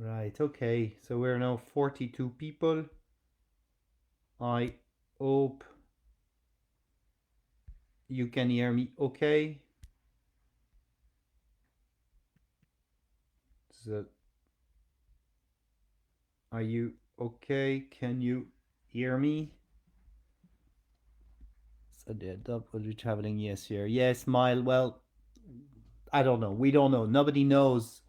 Right, okay. So we're now 42 people. I hope you can hear me okay. So, are you okay? Can you hear me? So the double traveling, yes, here. Yes, Smile. Well, I don't know. We don't know. Nobody knows.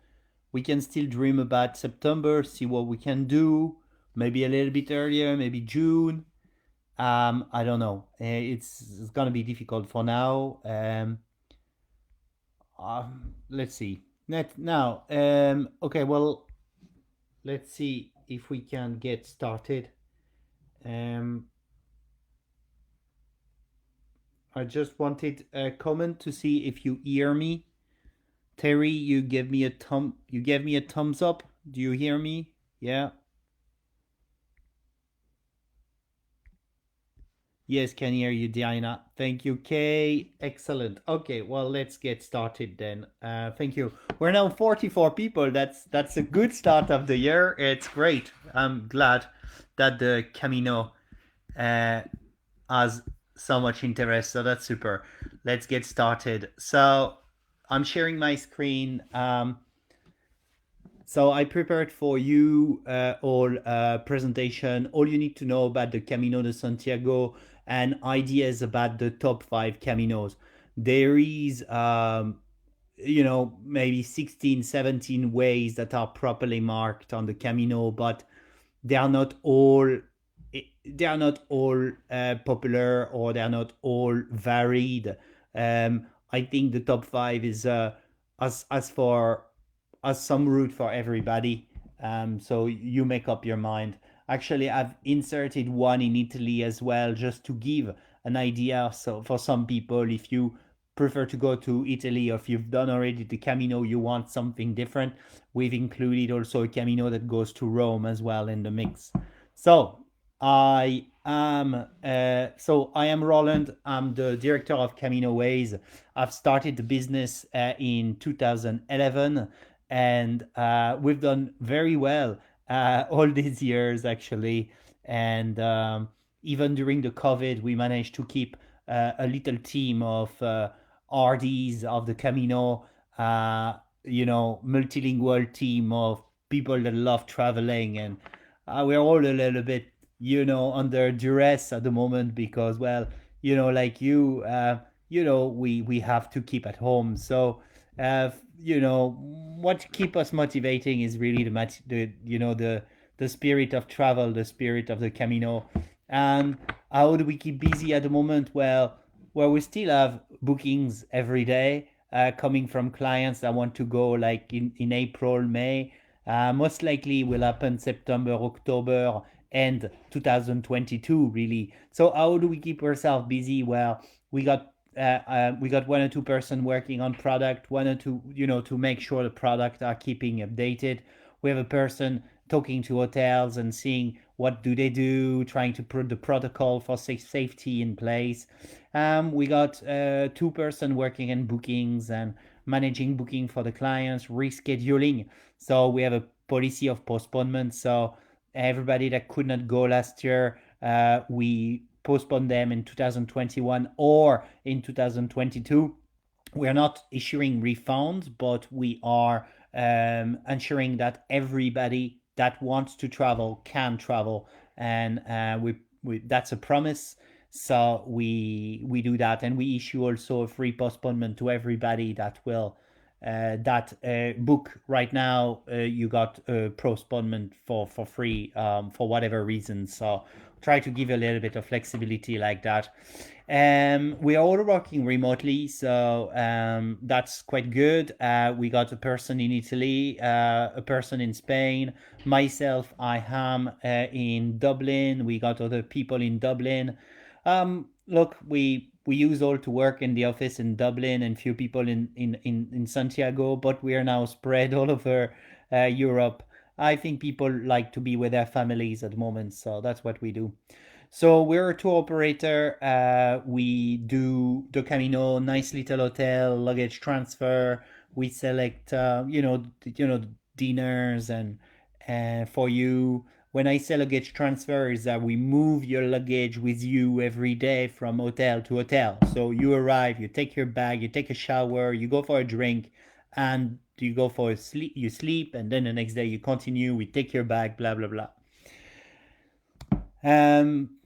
We can still dream about September, see what we can do. Maybe a little bit earlier, maybe June. I don't know. It's gonna be difficult for now. Let's see. Now, okay. Well, let's see if we can get started. Um, I just wanted a comment to see if you hear me. Terry, you gave me a thumbs up. Do you hear me? Yeah. Yes, can hear you, Diana. Thank you, Kay. Excellent. Okay, well, let's get started then. Thank you. We're now 44 people. That's a good start of the year. It's great. I'm glad that the Camino uh, has so much interest. So that's super. Let's get started. So I'm sharing my screen. So I prepared for you all presentation, all you need to know about the Camino de Santiago and ideas about the top 5 Caminos. There is, maybe 16, 17 ways that are properly marked on the Camino, but they are not all popular, or they are not all varied. I think the top 5 is as for as some route for everybody. So you make up your mind. Actually, I've inserted one in Italy as well, just to give an idea. So for some people, if you prefer to go to Italy, or if you've done already the Camino, you want something different, we've included also a Camino that goes to Rome as well in the mix. So I am Roland. I'm the director of CaminoWays. I've started the business in 2011, and we've done very well all these years actually. And even during the COVID, we managed to keep a little team of RDs of the Camino, multilingual team of people that love traveling. And we're all a little bit, under duress at the moment because, well, like we have to keep at home. So, what keep us motivating is really the spirit of travel, the spirit of the Camino. And how do we keep busy at the moment? Well, we still have bookings every day coming from clients that want to go, like in April, May. Most likely will happen September, October, and 2022 really. So how do we keep ourselves busy? Well, we got 1 or 2 person working on product, 1 or 2, to make sure the product are keeping updated. We have a person talking to hotels and seeing what do they do, trying to put the protocol for safety in place. We got 2 person working in bookings and managing booking for the clients, rescheduling. So we have a policy of postponement. So everybody that could not go last year, we postpone them in 2021 or in 2022. We are not issuing refunds, but we are ensuring that everybody that wants to travel can travel, and we that's a promise. So we do that, and we issue also a free postponement to everybody that will that book right now. You got a postponement for free for whatever reason. So try to give a little bit of flexibility like that. We are all working remotely, so that's quite good. We got a person in Italy, a person in Spain, myself, I am in Dublin. We got other people in Dublin. Look, we use all to work in the office in Dublin, and few people in Santiago, but we are now spread all over Europe. I think people like to be with their families at the moment, so that's what we do. So we're a tour operator. We do the Camino, nice little hotel, luggage transfer. We select, dinners for you. When I say luggage transfer, is that we move your luggage with you every day from hotel to hotel. So you arrive, you take your bag, you take a shower, you go for a drink, and you go for a sleep. You sleep, and then the next day you continue. We take your bag, blah blah blah.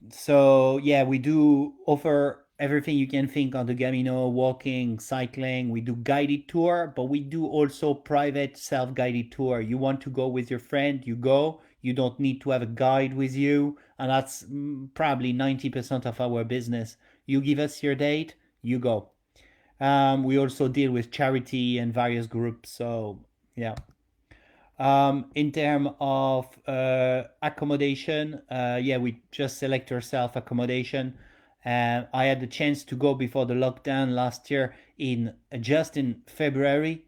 So yeah, we do offer everything you can think on the Camino: walking, cycling. We do guided tour, but we do also private self-guided tour. You want to go with your friend, you go. You don't need to have a guide with you, and that's probably 90% of our business. You give us your date, you go. We also deal with charity and various groups. So yeah. In terms of accommodation, yeah, we just select ourselves accommodation. I had the chance to go before the lockdown last year in just in February,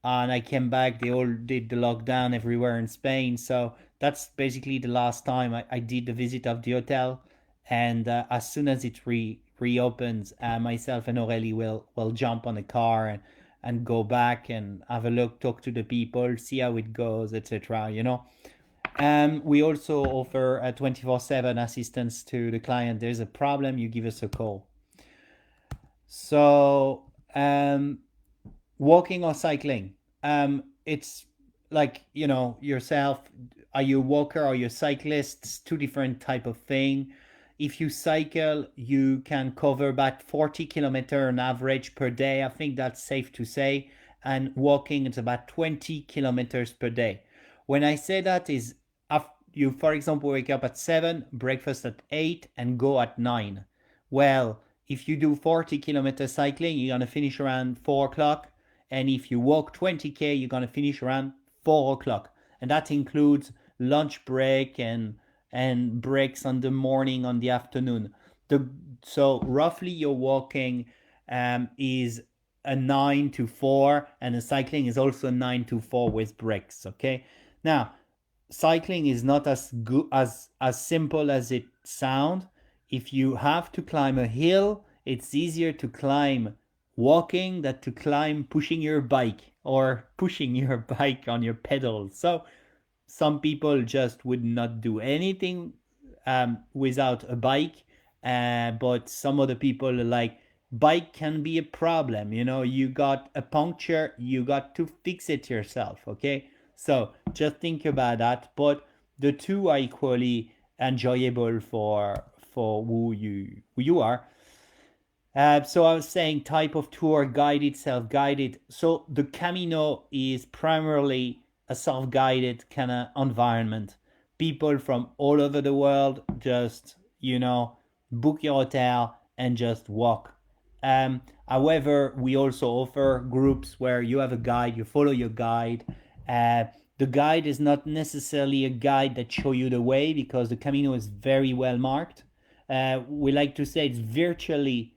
and I came back. They all did the lockdown everywhere in Spain, so that's basically the last time I did the visit of the hotel. And as soon as it reopens, myself and Aurélie will jump on a car and go back and have a look, talk to the people, see how it goes, etc. We also offer a 24/7 assistance to the client. There's a problem, you give us a call. So walking or cycling, it's like, yourself. Are you a walker? Are you a cyclist? It's two different type of thing. If you cycle, you can cover about 40 kilometer on average per day. I think that's safe to say. And walking, it's about 20 kilometers per day. When I say that is, you, for example, wake up at 7, breakfast at 8, and go at 9. Well, if you do 40-kilometer cycling, you're going to finish around 4 o'clock. And if you walk 20K, you're going to finish around 4 o'clock. And that includes lunch break and breaks on the morning, on the afternoon. So roughly your walking is a 9 to 4, and the cycling is also 9 to 4 with breaks. Okay. Now, cycling is not as good as simple as it sounds. If you have to climb a hill, it's easier to climb walking than to climb pushing your bike or pushing your bike on your pedals. So some people just would not do anything without a bike, but some other people are like, bike can be a problem. You got a puncture, you got to fix it yourself. Okay, so just think about that. But the two are equally enjoyable for who you are. So I was saying type of tour: guided, self-guided. So the Camino is primarily a self-guided kind of environment. People from all over the world just, book your hotel and just walk. However, we also offer groups where you have a guide, you follow your guide. The guide is not necessarily a guide that show you the way, because the Camino is very well marked. We like to say it's virtually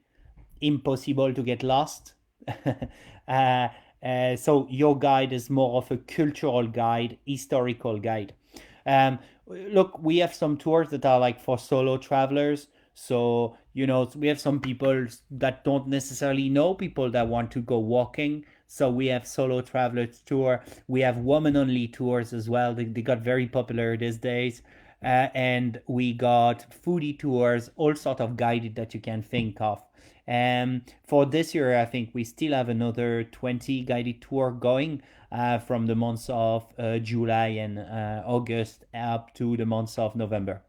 impossible to get lost. So your guide is more of a cultural guide, historical guide. Look, we have some tours that are like for solo travelers. So, we have some people that don't necessarily know people that want to go walking. So we have solo travelers tour. We have woman only tours as well. They got very popular these days. And we got foodie tours, all sort of guided that you can think of. For this year, I think we still have another 20 guided tour going from the months of July and August up to the months of November.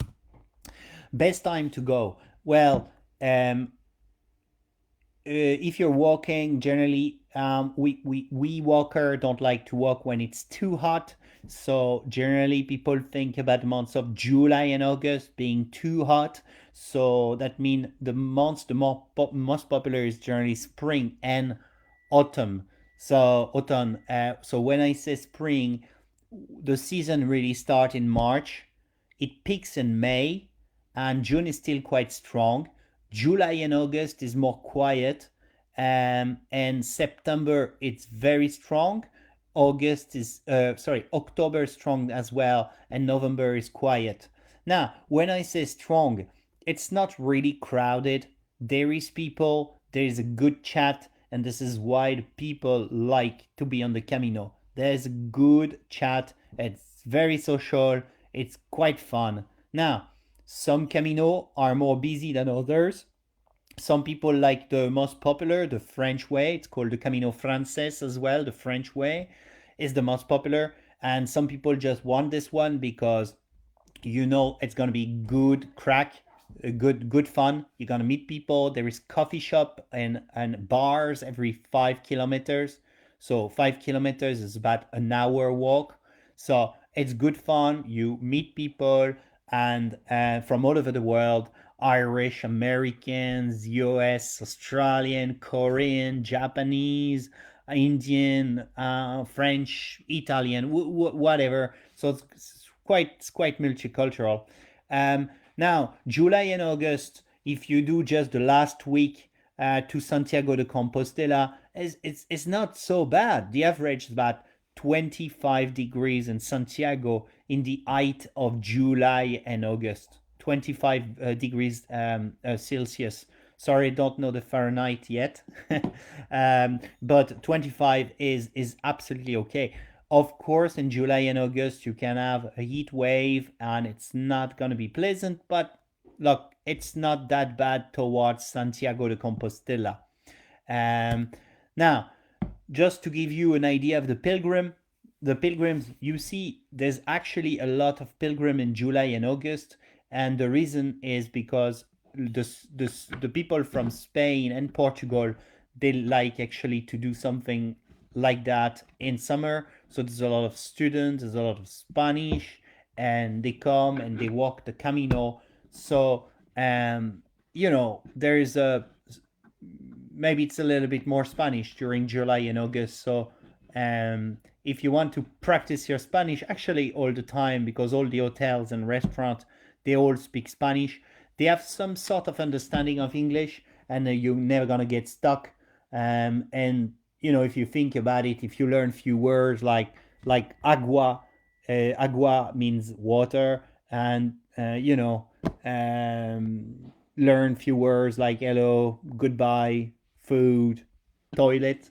Best time to go? Well, if you're walking, generally, we walker don't like to walk when it's too hot. So generally, people think about the months of July and August being too hot. So that means the months the most popular is generally spring and autumn. So autumn. So when I say spring, the season really starts in March. It peaks in May, and June is still quite strong. July and August is more quiet, and September it's very strong. October is strong as well, and November is quiet. Now, when I say strong, it's not really crowded. There is people, there is a good chat, and this is why the people like to be on the Camino. There's good chat. It's very social. It's quite fun. Now, some Camino are more busy than others. Some people like the most popular, the French way. It's called the Camino Frances as well. The French way is the most popular. And some people just want this one because it's gonna be good crack, good fun. You're gonna meet people. There is coffee shop and bars every 5 kilometers. So 5 kilometers is about an hour walk. So it's good fun. You meet people and from all over the world: Irish, Americans, US, Australian, Korean, Japanese, Indian, French, Italian, whatever. So it's quite multicultural. Now, July and August, if you do just the last week to Santiago de Compostela, it's not so bad. The average is about 25 degrees in Santiago in the height of July and August. 25 degrees Celsius. Sorry, I don't know the Fahrenheit yet, but 25 is absolutely okay. Of course, in July and August, you can have a heat wave and it's not going to be pleasant, but look, it's not that bad towards Santiago de Compostela. Um, Now, just to give you an idea of the pilgrims, you see, there's actually a lot of pilgrim in July and August, and the reason is because the people from Spain and Portugal, they like actually to do something like that in summer. So there's a lot of students, there's a lot of Spanish, and they come and they walk the Camino. So there is a maybe it's a little bit more Spanish during July and August. So if you want to practice your Spanish actually all the time, because all the hotels and restaurants, they all speak Spanish. They have some sort of understanding of English, and you're never gonna get stuck. And if you think about it, if you learn few words like agua, agua means water, and learn few words like hello, goodbye, food, toilet.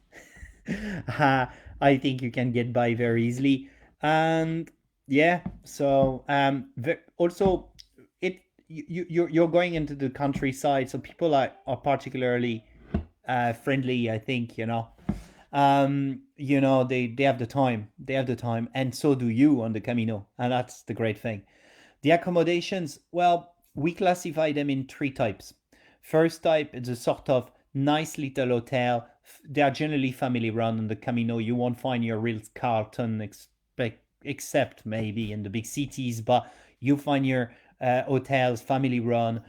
I think you can get by very easily. And yeah, so also it you're going into the countryside, so people are particularly friendly. I think they have the time. They have the time, and so do you on the Camino, and that's the great thing. The accommodations, well, we classify them in three types. First type is a sort of nice little hotel. They are generally family run on the Camino. You won't find your Ritz Carlton except maybe in the big cities, but you find your hotels family run,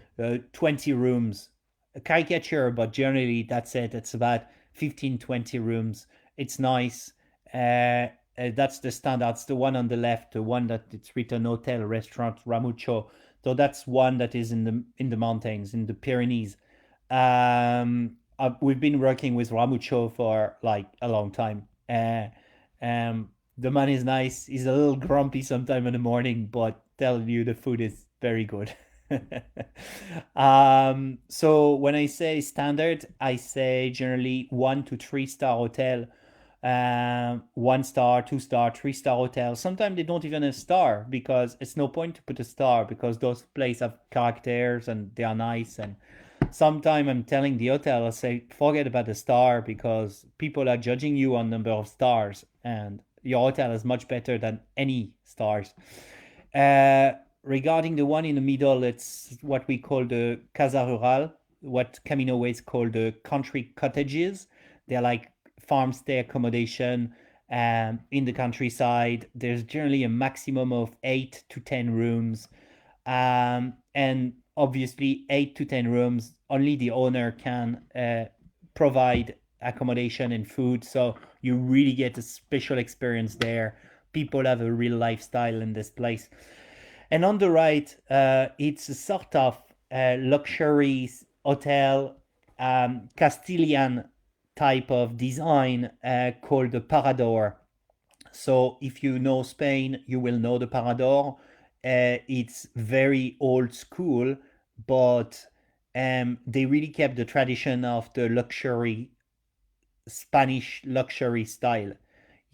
20 rooms. A caricature, but generally that's it. It's about 15, 20 rooms. It's nice. That's the standards. The one on the left, the one that it's written hotel, restaurant, Ramucho. So that's one that is in the mountains, in the Pyrenees. We've been working with Ramucho for like a long time. The man is nice. He's a little grumpy sometime in the morning, but telling you the food is very good. So when I say standard, I say generally 1 to 3 star hotel, 1 star, 2 star, 3 star hotel. Sometimes they don't even have star because it's no point to put a star because those places have characters and they are nice. And sometimes I'm telling the hotel, I say, forget about the star because people are judging you on number of stars, and your hotel is much better than any stars. Uh, Regarding the one in the middle, it's what we call the Casa Rural, what CaminoWays call the country cottages. They're like farm stay accommodation in the countryside. There's generally a maximum of 8 to 10 rooms. And obviously, 8 to 10 rooms, only the owner can provide accommodation and food. So you really get a special experience there. People have a real lifestyle in this place. And on the right, it's a sort of luxury hotel, Castilian type of design called the Parador. So if you know Spain, you will know the Parador. It's very old school, but they really kept the tradition of the luxury Spanish luxury style.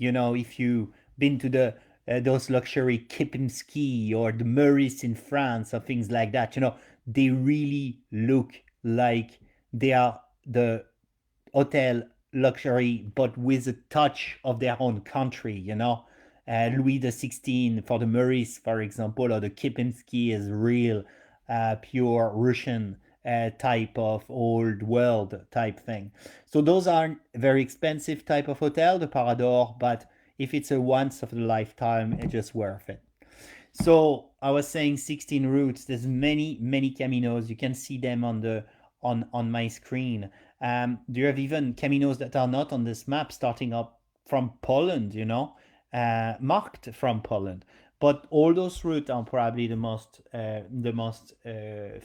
You know, if you been to the those luxury Kipinski or the Meurice in France or things like that, you know, they really look like they are the hotel luxury, but with a touch of their own country, you know. Louis the 16 for the Meurice, for example, or the Kipinski is real pure Russian type of old world type thing. So those aren't very expensive type of hotel, the Parador, but if it's a once of a lifetime, it's just worth it. So I was saying 16 routes. There's many caminos. You can see them on the on my screen. Do you have even caminos that are not on this map, starting up from Poland? You know, marked from Poland. But all those routes are probably the most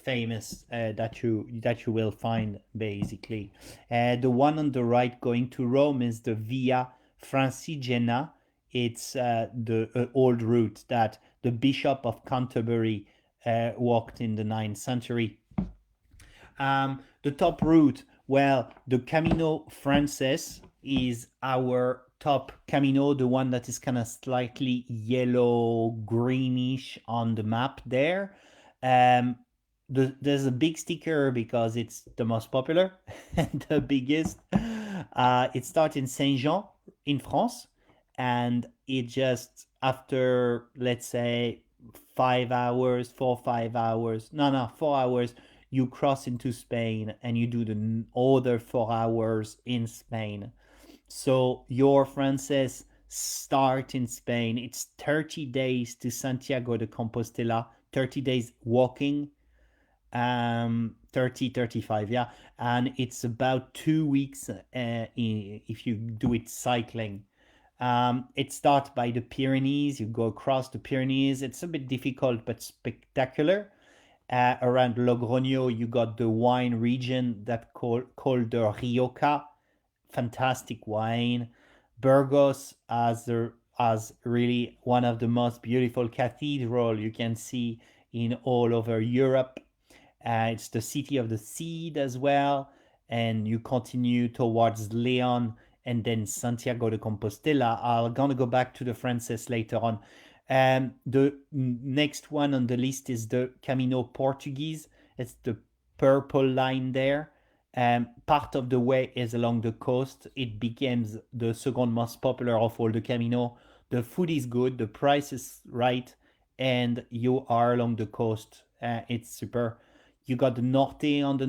famous that you will find basically. The one on the right going to Rome is the Via Francigena. It's the old route that the Bishop of Canterbury walked in the 9th century. The top route, well, the Camino Frances is our top Camino, the one that is kind of slightly yellow greenish on the map there. Um, there's a big sticker because it's the most popular and the biggest. It starts in Saint Jean in France, and it just after, let's say, 5 hours, 4 5 hours, no, 4 hours, you cross into Spain and you do the other 4 hours in Spain. So your Frances start in Spain. It's 30 days to Santiago de Compostela, 30 days walking, 30 35, yeah, and it's about 2 weeks if you do it cycling. It starts by the Pyrenees. You go across the Pyrenees. It's a bit difficult but spectacular. Around Logroño, you got the wine region that called the Rioja, fantastic wine. Burgos as really one of the most beautiful cathedral you can see in all over Europe. It's the city of the seed as well, and you continue towards Leon and then Santiago de Compostela. I'm gonna go back to the Frances later on. The next one on the list is the Camino Portuguese. It's the purple line there. Part of the way is along the coast. It becomes the second most popular of all the Camino. The food is good, the price is right, and you are along the coast. It's super. You got the Norte on the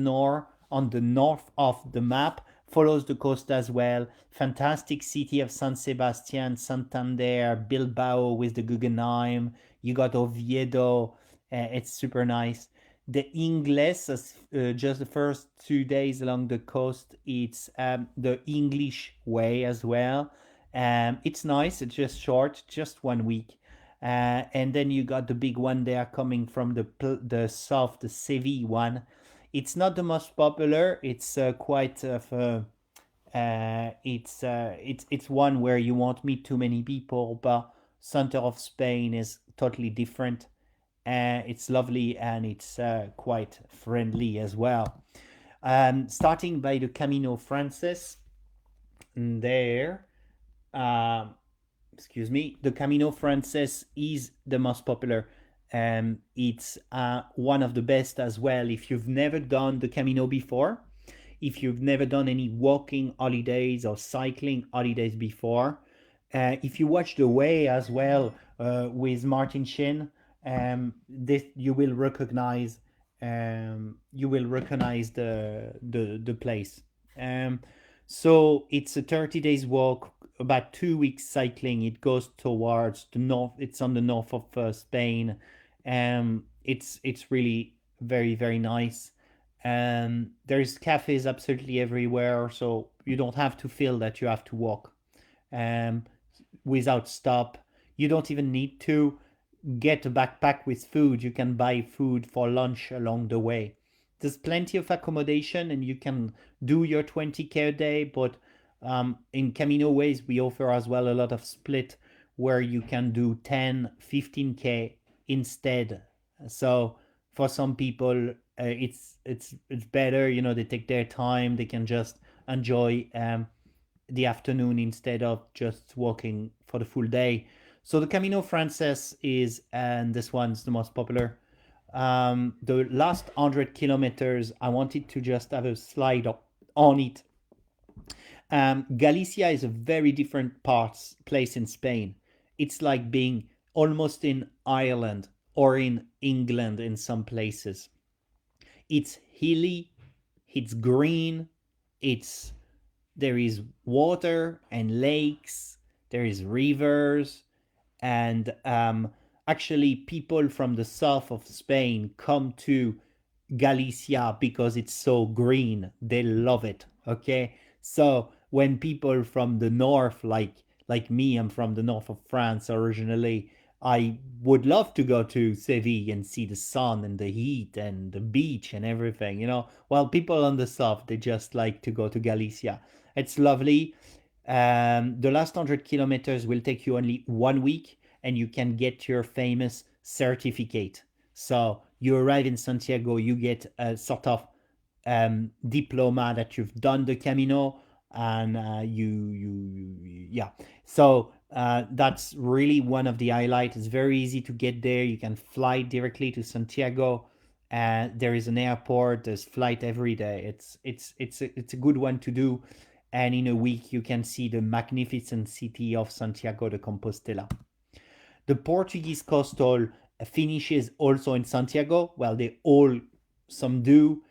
north of the map, follows the coast as well. Fantastic city of San Sebastian, Santander, Bilbao with the Guggenheim. You got Oviedo. It's super nice. The Ingles, just the first 2 days along the coast, it's the English way as well. It's nice. It's just short, just 1 week. And then you got the big one there coming from the south, the Seville one. It's not the most popular. It's quite of it's one where you won't meet too many people, but center of Spain is totally different. It's lovely and it's quite friendly as well. Starting by the Camino Frances, there, um, excuse me, the Camino Frances is the most popular. It's one of the best as well. If you've never done the Camino before, if you've never done any walking holidays or cycling holidays before, if you watch The Way as well with Martin Sheen, this you will recognize the place. Um, so it's a 30 days walk, about 2 weeks cycling. It goes towards the north. It's on the north of Spain. It's really very nice. There's cafes absolutely everywhere, so you don't have to feel that you have to walk um, without stop. You don't even need to get a backpack with food. You can buy food for lunch along the way. There's plenty of accommodation and you can do your 20K a day, but in CaminoWays, we offer as well a lot of split where you can do 10, 15K instead. So for some people, it's better. You know, they take their time. They can just enjoy the afternoon instead of just walking for the full day. So the Camino Frances is, and this one's the most popular. The last 100 kilometers, I wanted to just have a slide on it. Galicia is a very different place in Spain. It's like being almost in Ireland or in England in some places. It's hilly, it's green, it's there is water and lakes, there is rivers, and actually people from the south of Spain come to Galicia because it's so green. They love it. Okay, so when people from the north, like me, I'm from the north of France originally. I would love to go to Seville and see the sun and the heat and the beach and everything, While people on the south, they just like to go to Galicia. It's lovely. The last 100 kilometers will take you only 1 week, and you can get your famous certificate. So you arrive in Santiago, you get a sort of diploma that you've done the Camino, and yeah. So that's really one of the highlights. It's very easy to get there. You can fly directly to Santiago. There is an airport. There's flight every day. It's a good one to do, and in a week you can see the magnificent city of Santiago de Compostela. The Portuguese coastal finishes also in Santiago. Well, they all, some do,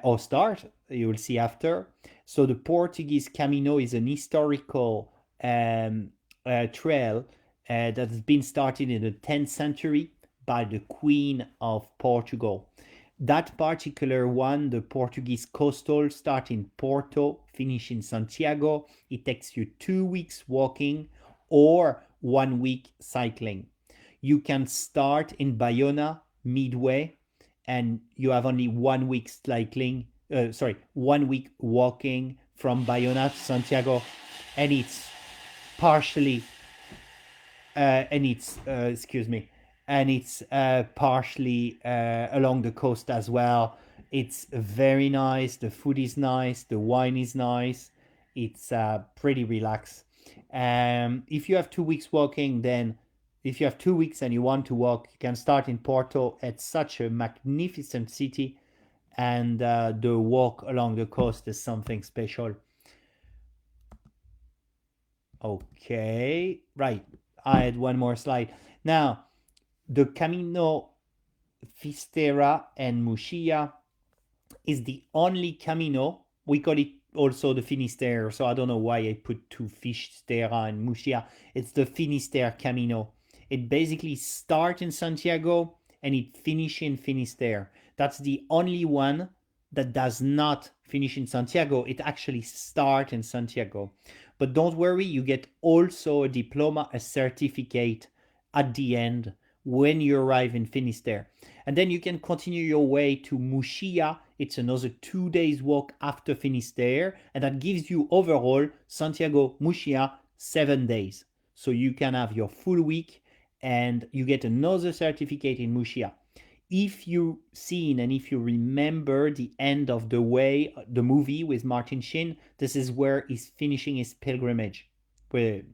or start. You will see after. So the Portuguese Camino is an historical trail that has been started in the 10th century by the Queen of Portugal. That particular one, the Portuguese coastal, start in Porto, finish in Santiago. It takes you 2 weeks walking or 1 week cycling. You can start in Bayona midway, and you have only 1 week cycling. 1 week walking from Bayona to Santiago, and it's partially, excuse me, and it's partially along the coast as well. It's very nice. The food is nice. The wine is nice. It's pretty relaxed. If you have 2 weeks walking, then if you have 2 weeks and you want to walk, you can start in Porto. It's such a magnificent city, and the walk along the coast is something special. Okay, right. I had one more slide. Now, the Camino FISTERRA and MUXÍA is the only Camino. We call it also the Finisterre, so I don't know why I put two FISTERRA and MUXÍA. It's the Finisterre Camino. It basically starts in Santiago and it finishes in Finisterre. That's the only one that does not finish in Santiago. It actually starts in Santiago. But don't worry, you get also a diploma, a certificate at the end when you arrive in Finisterre. And then you can continue your way to MUXÍA. It's another 2 days walk after Finisterre, and that gives you overall Santiago MUXÍA 7 days. So you can have your full week, and you get another certificate in MUXÍA. If you've seen and if you remember the end of The Way, the movie with Martin Sheen, this is where he's finishing his pilgrimage, with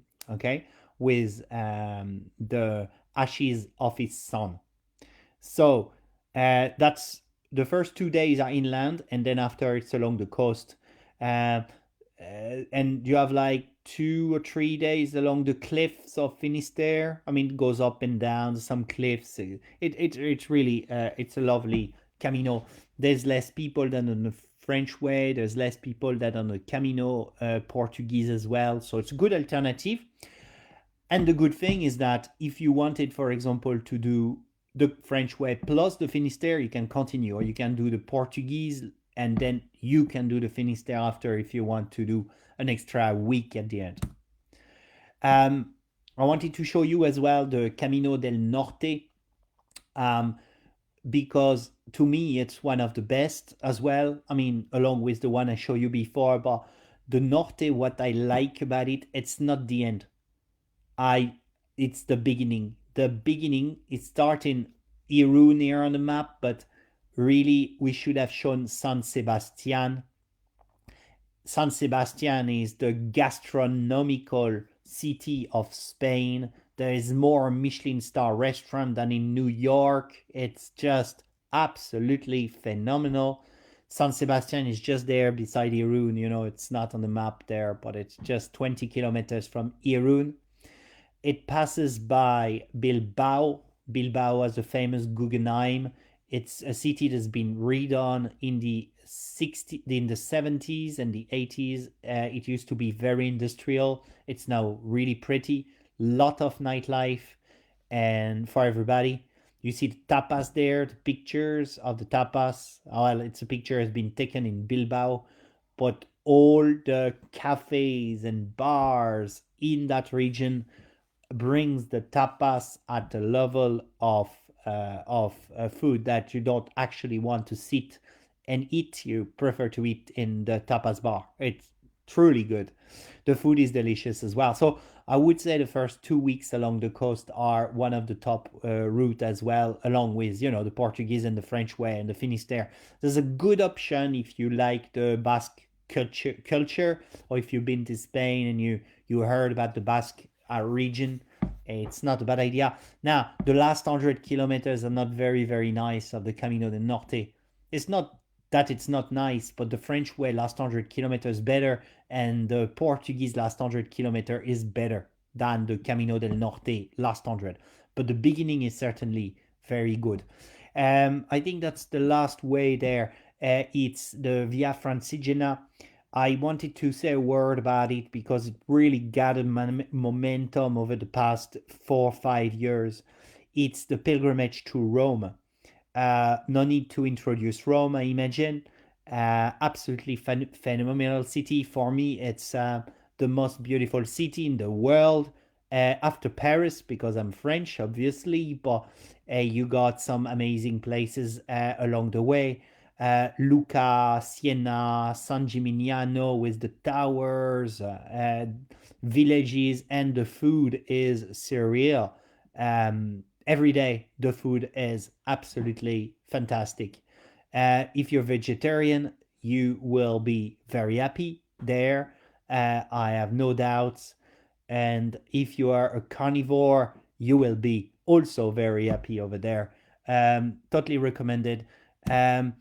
the ashes of his son. So that's the first 2 days are inland, and then after it's along the coast. And you have like 2 or 3 days along the cliffs of Finisterre. I mean, it goes up and down some cliffs. It's really it's a lovely Camino. There's less people than on the French way. There's less people than on the Camino Portuguese as well. So it's a good alternative. And the good thing is that if you wanted, for example, to do the French way plus the Finisterre, you can continue, or you can do the Portuguese and then you can do the Finisterre after if you want to do an extra week at the end. I wanted to show you as well the Camino del Norte, because to me it's one of the best as well. I mean, along with the one I showed you before, but the Norte, what I like about it, it's not the end. It's the beginning. The beginning is starting Irun here on the map, but really we should have shown San Sebastian. San Sebastian is the gastronomical city of Spain. There is more Michelin star restaurant than in New York. It's just absolutely phenomenal. San Sebastian is just there beside Irún. You know, it's not on the map there, but it's just 20 kilometers from Irún. It passes by Bilbao. Bilbao has a famous Guggenheim. It's a city that's been redone in the 70s and the 80s. It used to be very industrial. It's now really pretty. Lot of nightlife and for everybody. You see the tapas there, the pictures of the tapas. Well, it's a picture has been taken in Bilbao, but all the cafes and bars in that region brings the tapas at the level of food that you don't actually want to sit and eat. You prefer to eat in the tapas bar. It's truly good. The food is delicious as well. So I would say the first 2 weeks along the coast are one of the top route as well, along with the Portuguese and the French way and the Finisterre. There's a good option if you like the Basque culture, or if you've been to Spain and you heard about the Basque region. It's not a bad idea. Now, the last 100 kilometers are not very, very nice of the Camino del Norte. It's not that it's not nice, but the French way last 100 kilometers better, and the Portuguese last 100 kilometer is better than the Camino del Norte last 100. But the beginning is certainly very good. I think that's the last way there. It's the Via Francigena. I wanted to say a word about it because it really gathered momentum over the past 4 or 5 years. It's the pilgrimage to Rome. No need to introduce Rome, I imagine. Absolutely phenomenal city. For me, it's the most beautiful city in the world. After Paris, because I'm French, obviously, but you got some amazing places along the way. Lucca, Siena, San Gimignano with the towers, villages, and the food is surreal. Every day, the food is absolutely fantastic. If you're vegetarian, you will be very happy there. I have no doubts. And if you are a carnivore, you will be also very happy over there. Totally recommended. Um,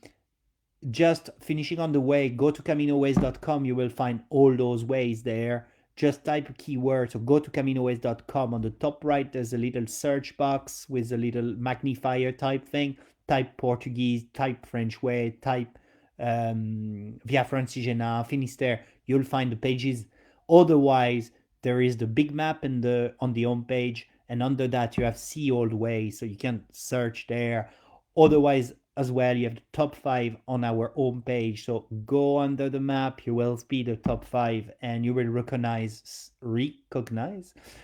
just finishing on the way, go to CaminoWays.com. You will find all those ways there. Just type a keyword. So go to CaminoWays.com. On the top right, there's a little search box with a little magnifier type thing. Type Portuguese, type French way, type Via Francigena, Finisterre. You'll find the pages. Otherwise, there is the big map on the home page, and under that you have See All the Way, so you can search there. Otherwise, as well, you have the top 5 on our home page. So go under the map, you will see the top 5, and you will recognize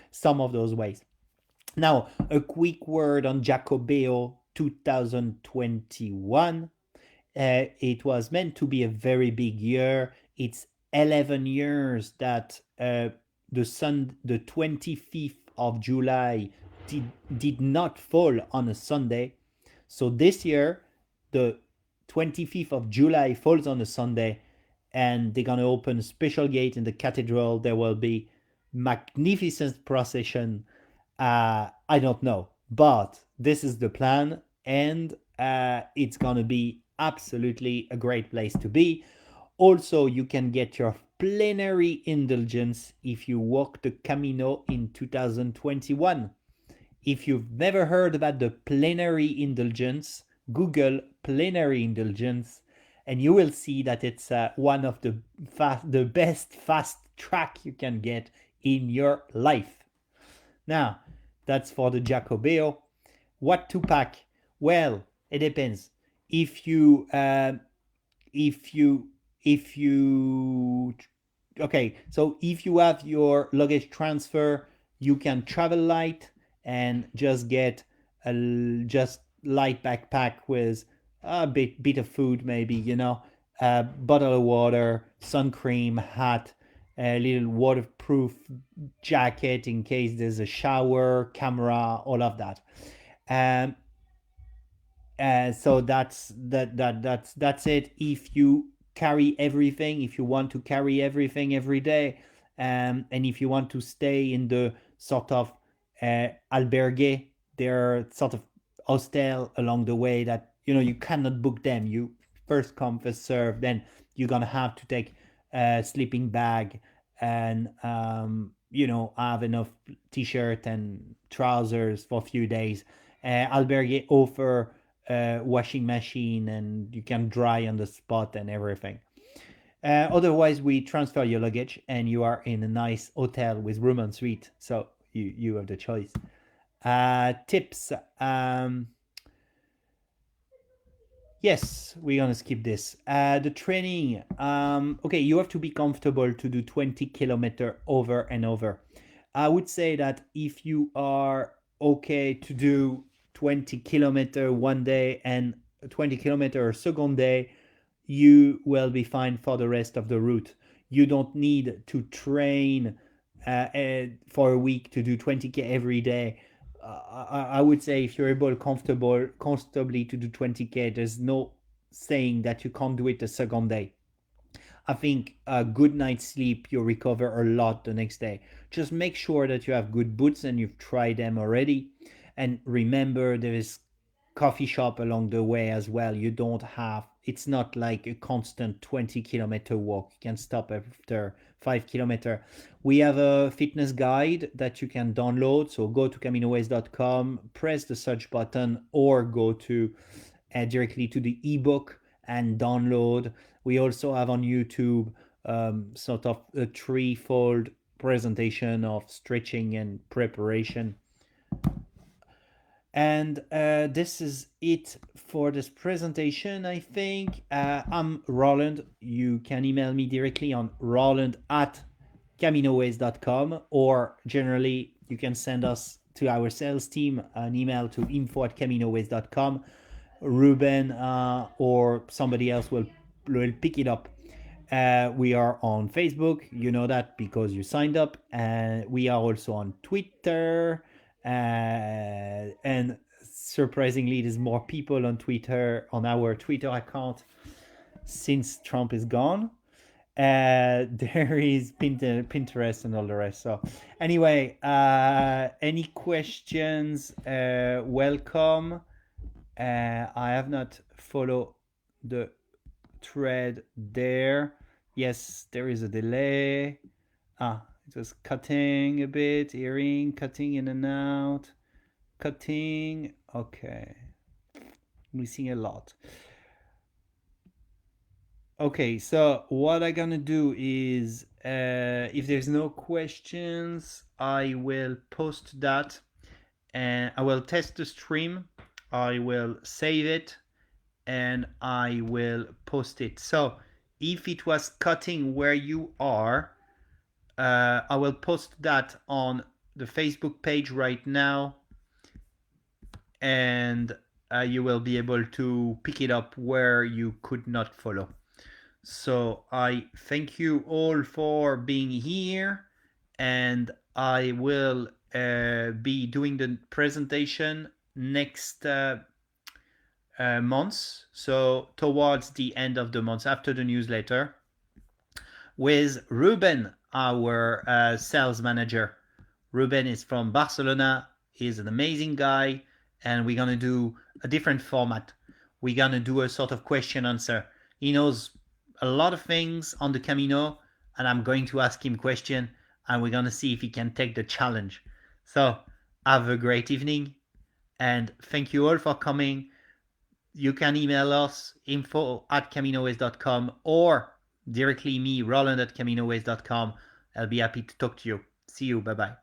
some of those ways. Now, a quick word on Jacobeo 2021. It was meant to be a very big year. It's 11 years that the 25th of July did not fall on a Sunday. So this year, the 25th of July falls on a Sunday, and they're going to open a special gate in the cathedral. There will be magnificent procession. I don't know, but this is the plan, and it's going to be absolutely a great place to be. Also, you can get your plenary indulgence if you walk the Camino in 2021. If you've never heard about the plenary indulgence, Google plenary indulgence, and you will see that it's one of the best fast track you can get in your life. Now, that's for the Jacobeo. What to pack? Well, it depends. If you okay, so if you have your luggage transfer, you can travel light and just get a just light backpack with a bit of food, maybe, a bottle of water, sun cream, hat, a little waterproof jacket in case there's a shower, camera, all of that. So that's it. If you carry everything, if you want to carry everything every day, and if you want to stay in the sort of albergue, they're sort of hostel along the way that you cannot book them. You first come first serve. Then you're gonna have to take a sleeping bag and have enough t-shirt and trousers for a few days. Albergue offer washing machine and you can dry on the spot and everything. Otherwise, we transfer your luggage and you are in a nice hotel with room en suite. So you have the choice. Tips. Yes, we're gonna skip this. The training. Okay, you have to be comfortable to do 20 kilometer over and over. I would say that if you are okay to do 20 kilometer one day and 20 kilometer a second day, you will be fine for the rest of the route. You don't need to train for a week to do 20K every day. I would say if you're able comfortably to do 20K, there's no saying that you can't do it the second day. I think a good night's sleep, you recover a lot the next day. Just make sure that you have good boots and you've tried them already. And remember, there is coffee shop along the way as well. You don't have, it's not like a constant 20 kilometer walk. You can stop after 5 kilometer. We have a fitness guide that you can download. So go to CaminoWays.com, press the search button, or go to directly to the ebook and download. We also have on YouTube sort of a threefold presentation of stretching and preparation. And this is it for this presentation, I think. I'm Roland. You can email me directly on roland@CaminoWays.com, or generally you can send us to our sales team an email to info@CaminoWays.com. Ruben or somebody else will pick it up. We are on Facebook. You know that because you signed up. We are also on Twitter. And surprisingly, there's more people on Twitter, on our Twitter account, since Trump is gone. There is Pinterest and all the rest. So anyway, any questions? Welcome. I have not followed the thread there. Yes, there is a delay. It was cutting a bit, hearing, cutting in and out, cutting. Okay, missing a lot. Okay, so what I'm gonna do is, if there's no questions, I will post that and I will test the stream. I will save it and I will post it. So if it was cutting where you are, I will post that on the Facebook page right now, and you will be able to pick it up where you could not follow. So I thank you all for being here, and I will be doing the presentation next month, so towards the end of the month after the newsletter, with Ruben, our sales manager. Ruben is from Barcelona. He's an amazing guy, and we're gonna do a different format. We're gonna do a sort of question answer. He knows a lot of things on the Camino, and I'm going to ask him question, and we're gonna see if he can take the challenge. So have a great evening, and thank you all for coming. You can email us info@CaminoWays.com or directly me, Roland@CaminoWays.com. I'll be happy to talk to you. See you. Bye-bye.